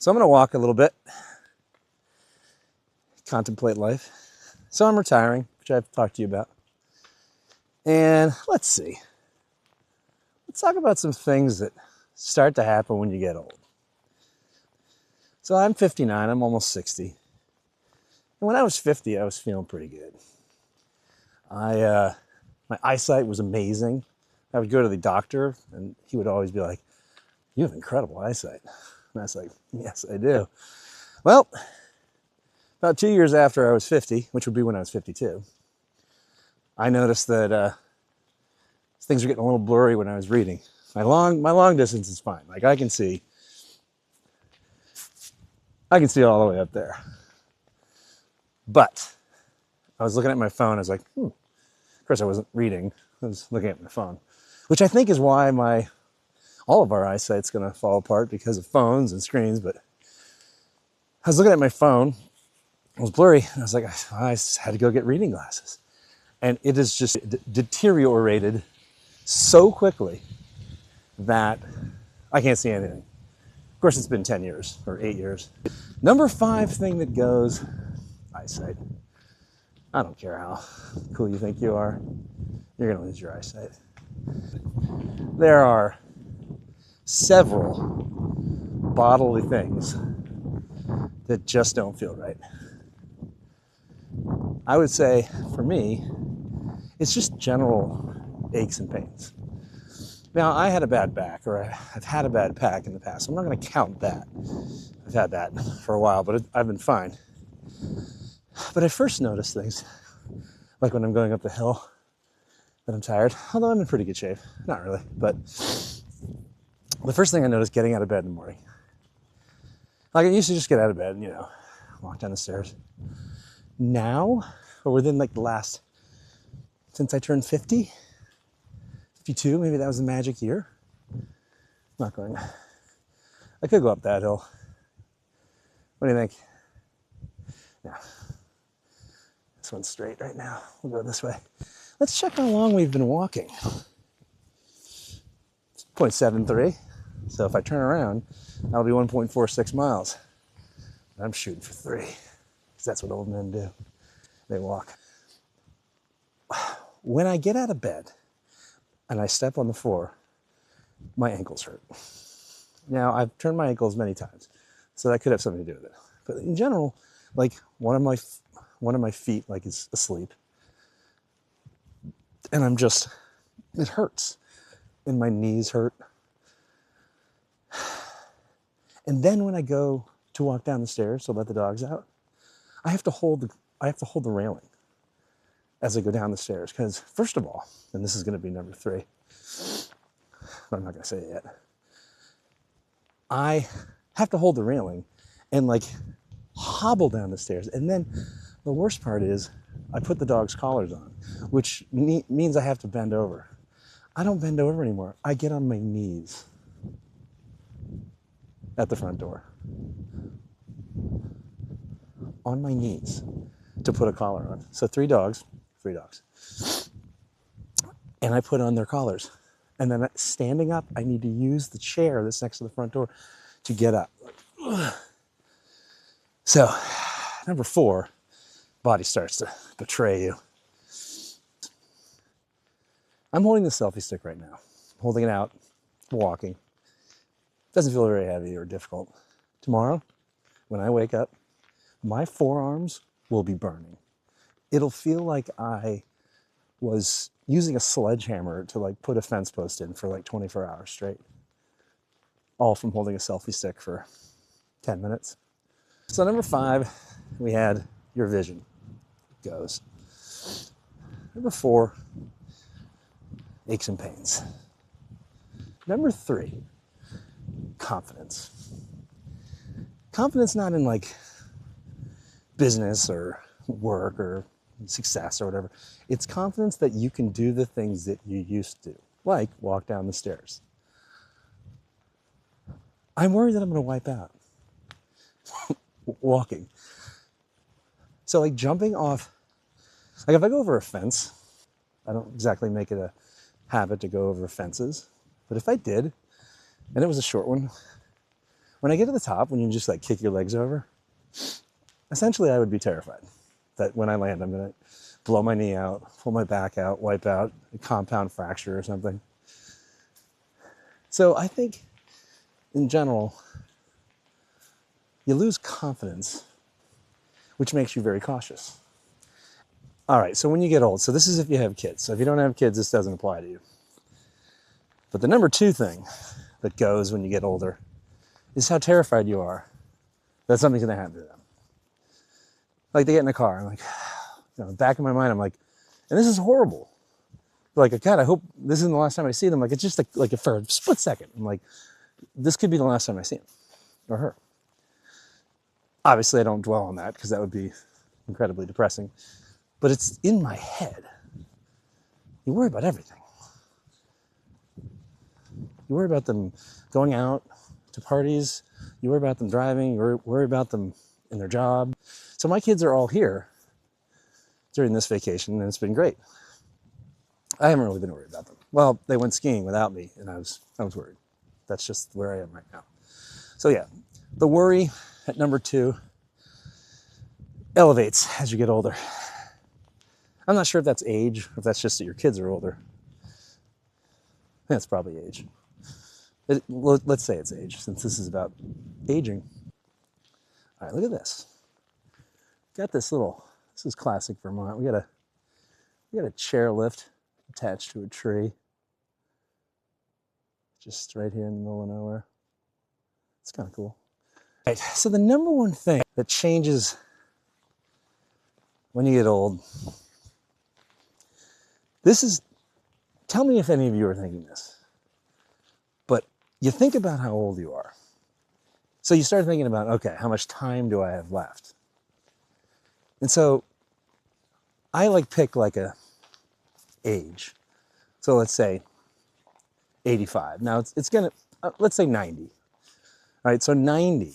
So I'm going to walk a little bit, contemplate life. So I'm retiring, which I've talked to you about. And let's see. Let's talk about some things that start to happen when you get old. So I'm 59, I'm almost 60. And when I was 50, I was feeling pretty good. My eyesight was amazing. I would go to the doctor and he would always be like, "You have incredible eyesight." And I was like, "Yes, I do." Well, about 2 years after I was 50, which would be when I was 52, I noticed that things were getting a little blurry when I was reading. My long distance is fine. Like I can see all the way up there. But I was looking at my phone. I was like, Of course, I wasn't reading. I was looking at my phone, which I think is why all of our eyesight's going to fall apart because of phones and screens. But I was looking at my phone. It was blurry. And I was like, I just had to go get reading glasses. And it has just deteriorated so quickly that I can't see anything. Of course, it's been 10 years or 8 years. Number 5 thing that goes, eyesight. I don't care how cool you think you are, you're going to lose your eyesight. There are several bodily things that just don't feel right. I would say, for me, it's just general aches and pains. Now, I had a bad back, or I've had a bad back in the past. I'm not going to count that. I've had that for a while, but I've been fine. But I first noticed things, like when I'm going up the hill, that I'm tired, although I'm in pretty good shape. Not really, but the first thing I noticed getting out of bed in the morning. Like I used to just get out of bed and, walk down the stairs. Now, or within like the last, since I turned 50, 52, maybe that was the magic year. I'm not going. I could go up that hill. What do you think? Yeah. This one's straight right now. We'll go this way. Let's check how long we've been walking. It's 0.73. So if I turn around, that'll be 1.46 miles. I'm shooting for 3, because that's what old men do. They walk. When I get out of bed and I step on the floor, my ankles hurt. Now, I've turned my ankles many times, so that could have something to do with it. But in general, like one of my feet like is asleep, and it hurts, and my knees hurt. And then when I go to walk down the stairs to let the dogs out, I have to hold the railing as I go down the stairs, because first of all, and this is going to be number 3, but I'm not going to say it yet. I have to hold the railing and like hobble down the stairs. And then the worst part is I put the dog's collars on, which means I have to bend over. I don't bend over anymore. I get on my knees at the front door. On my knees to put a collar on. So 3 dogs. And I put on their collars. And then standing up, I need to use the chair that's next to the front door to get up. So, number 4, body starts to betray you. I'm holding the selfie stick right now. I'm holding it out, walking. Doesn't feel very heavy or difficult. Tomorrow, when I wake up, my forearms will be burning. It'll feel like I was using a sledgehammer to like put a fence post in for like 24 hours straight. All from holding a selfie stick for 10 minutes. So number 5, we had your vision goes. Number 4, aches and pains. Number 3, confidence. Confidence not in like business or work or success or whatever. It's confidence that you can do the things that you used to, like walk down the stairs. I'm worried that I'm going to wipe out walking. So like jumping off, like if I go over a fence, I don't exactly make it a habit to go over fences, but if I did, and it was a short one, When I get to the top, when you just like kick your legs over, essentially I would be terrified that when I land, I'm going to blow my knee out, pull my back out, wipe out a compound fracture or something. So I think in general, you lose confidence, which makes you very cautious. All right, so when you get old, so this is if you have kids. So if you don't have kids, this doesn't apply to you. But the number two thing that goes when you get older is how terrified you are that something's gonna happen to them. Like they get in a car, I'm like, back in my mind, I'm like, and this is horrible. Like, God, I hope this isn't the last time I see them. Like, it's just like for a split second. I'm like, this could be the last time I see him or her. Obviously, I don't dwell on that because that would be incredibly depressing. But it's in my head. You worry about everything. You worry about them going out to parties. You worry about them driving. You worry about them in their job. So my kids are all here during this vacation, and it's been great. I haven't really been worried about them. Well, they went skiing without me, and I was worried. That's just where I am right now. So yeah, the worry at number two elevates as you get older. I'm not sure if that's age, or if that's just that your kids are older. I think it's probably age. Let's say it's age, since this is about aging. All right, look at this. Got this this is classic Vermont. We got a chairlift attached to a tree. Just right here in the middle of nowhere. It's kind of cool. All right, so the number one thing that changes when you get old, tell me if any of you are thinking this, but you think about how old you are. So you start thinking about, okay, how much time do I have left? And so I pick a age. So let's say 85. Now it's gonna, let's say 90. All right, so 90,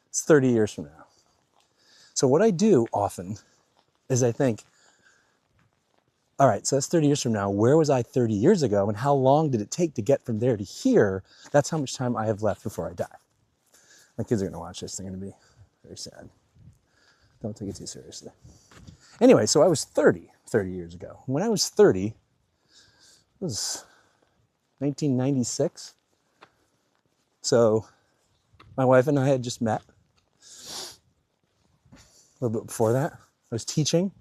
it's 30 years from now. So what I do often is I think, all right, so that's 30 years from now. Where was I 30 years ago, and how long did it take to get from there to here? That's how much time I have left before I die. My kids are gonna watch this. They're gonna be very sad. Don't take it too seriously. Anyway, so I was 30 years ago. When I was 30, it was 1996. So my wife and I had just met. A little bit before that, I was teaching.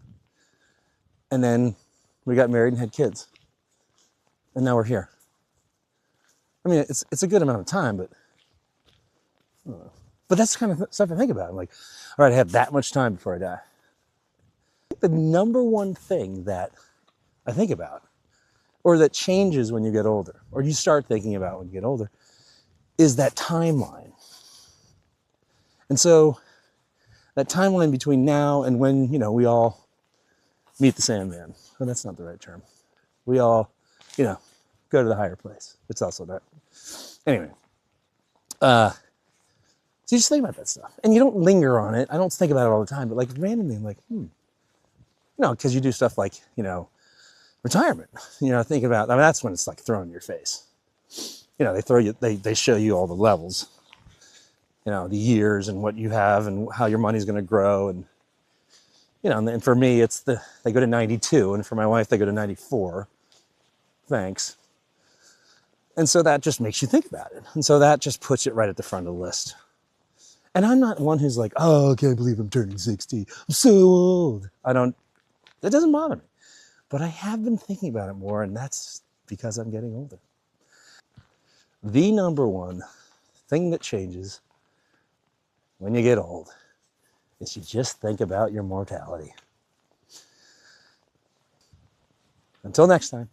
And then we got married and had kids. And now we're here. I mean, it's a good amount of time, but that's the kind of stuff I think about. I'm like, all right, I have that much time before I die. The number one thing that I think about, or that changes when you get older, or you start thinking about when you get older, is that timeline. And so that timeline between now and when, we all meet the Sandman. Oh, that's not the right term. We all, go to the higher place. It's also that. Anyway. So you just think about that stuff. And you don't linger on it. I don't think about it all the time, but randomly I'm like, because you do stuff like, retirement. Think about, that's when it's thrown in your face. They show you all the levels, the years and what you have and how your money's going to grow. And, and for me, they go to 92. And for my wife, they go to 94. Thanks. And so that just makes you think about it. And so that just puts it right at the front of the list. And I'm not one who's like, oh, I can't believe I'm turning 60. I'm so old. That doesn't bother me. But I have been thinking about it more, and that's because I'm getting older. The number one thing that changes when you get old is you just think about your mortality. Until next time.